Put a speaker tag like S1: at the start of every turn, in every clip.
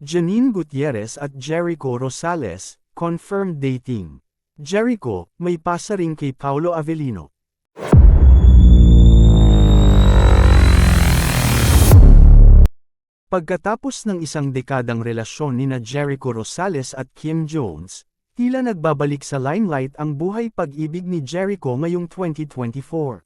S1: Janine Gutierrez at Jericho Rosales, confirmed dating. Jericho, may pasa rin kay Paolo Avellino. Pagkatapos ng isang dekadang relasyon nina Jericho Rosales at Kim Jones, tila nagbabalik sa limelight ang buhay pag-ibig ni Jericho ngayong 2024.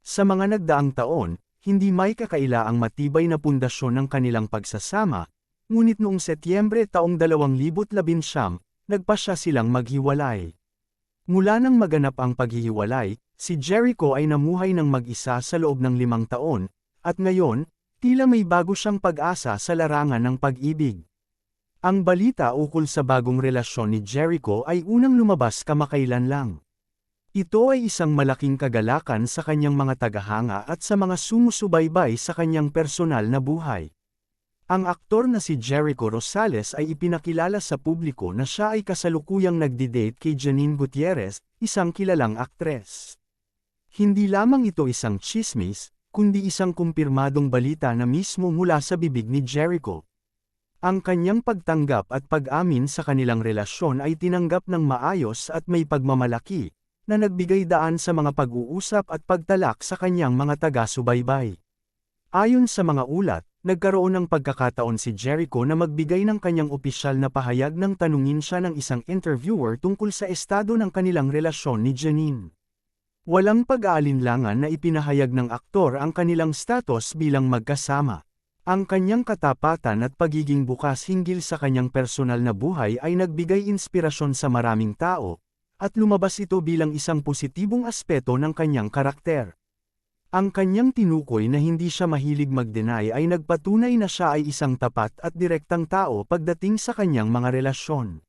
S1: Sa mga nagdaang taon, hindi may kakaila ang matibay na pundasyon ng kanilang pagsasama, ngunit noong Setyembre taong 2019, nagpasya silang maghiwalay. Mula nang maganap ang paghihiwalay, si Jericho ay namuhay ng mag-isa sa loob ng 5 taon, at ngayon, tila may bago siyang pag-asa sa larangan ng pag-ibig. Ang balita ukol sa bagong relasyon ni Jericho ay unang lumabas kamakailan lang. Ito ay isang malaking kagalakan sa kanyang mga tagahanga at sa mga sumusubaybay sa kanyang personal na buhay. Ang aktor na si Jericho Rosales ay ipinakilala sa publiko na siya ay kasalukuyang nagdi-date kay Janine Gutierrez, isang kilalang aktres. Hindi lamang ito isang tsismis, kundi isang kumpirmadong balita na mismo mula sa bibig ni Jericho. Ang kanyang pagtanggap at pag-amin sa kanilang relasyon ay tinanggap ng maayos at may pagmamalaki, na nagbigay daan sa mga pag-uusap at pagtalak sa kanyang mga taga-subaybay. Ayon sa mga ulat, nagkaroon ng pagkakataon si Jericho na magbigay ng kanyang opisyal na pahayag nang tanungin siya ng isang interviewer tungkol sa estado ng kanilang relasyon ni Janine. Walang pag-aalinlangan na ipinahayag ng aktor ang kanilang status bilang magkasama. Ang kanyang katapatan at pagiging bukas hinggil sa kanyang personal na buhay ay nagbigay inspirasyon sa maraming tao, at lumabas ito bilang isang positibong aspeto ng kanyang karakter. Ang kanyang tinukoy na hindi siya mahilig mag-deny ay nagpatunay na siya ay isang tapat at direktang tao pagdating sa kanyang mga relasyon.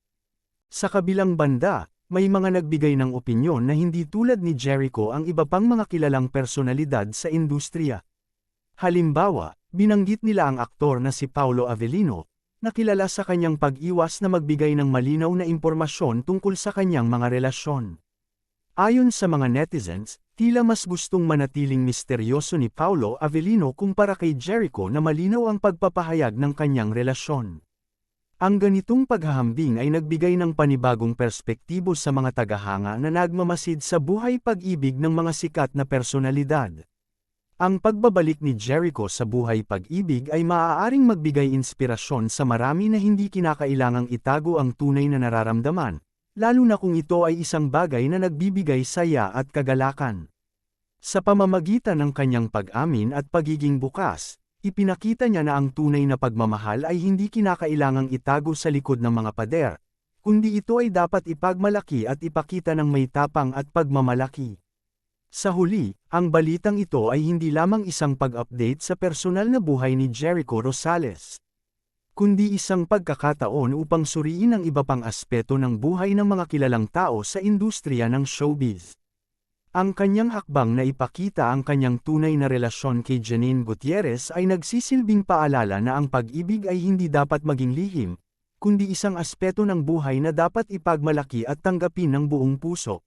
S1: Sa kabilang banda, may mga nagbigay ng opinyon na hindi tulad ni Jericho ang iba pang mga kilalang personalidad sa industriya. Halimbawa, binanggit nila ang aktor na si Paolo Avellino, na kilala sa kanyang pag-iwas na magbigay ng malinaw na impormasyon tungkol sa kanyang mga relasyon. Ayon sa mga netizens, tila mas gustong manatiling misteryoso ni Paolo Avellino kumpara kay Jericho na malinaw ang pagpapahayag ng kanyang relasyon. Ang ganitong paghahambing ay nagbigay ng panibagong perspektibo sa mga tagahanga na nagmamasid sa buhay pag-ibig ng mga sikat na personalidad. Ang pagbabalik ni Jericho sa buhay pag-ibig ay maaaring magbigay inspirasyon sa marami na hindi kinakailangang itago ang tunay na nararamdaman, lalo na kung ito ay isang bagay na nagbibigay saya at kagalakan. Sa pamamagitan ng kanyang pag-amin at pagiging bukas, ipinakita niya na ang tunay na pagmamahal ay hindi kinakailangang itago sa likod ng mga pader, kundi ito ay dapat ipagmalaki at ipakita ng may tapang at pagmamalaki. Sa huli, ang balitang ito ay hindi lamang isang pag-update sa personal na buhay ni Jericho Rosales, kundi isang pagkakataon upang suriin ang iba pang aspeto ng buhay ng mga kilalang tao sa industriya ng showbiz. Ang kanyang hakbang na ipakita ang kanyang tunay na relasyon kay Janine Gutierrez ay nagsisilbing paalala na ang pag-ibig ay hindi dapat maging lihim, kundi isang aspeto ng buhay na dapat ipagmalaki at tanggapin ng buong puso.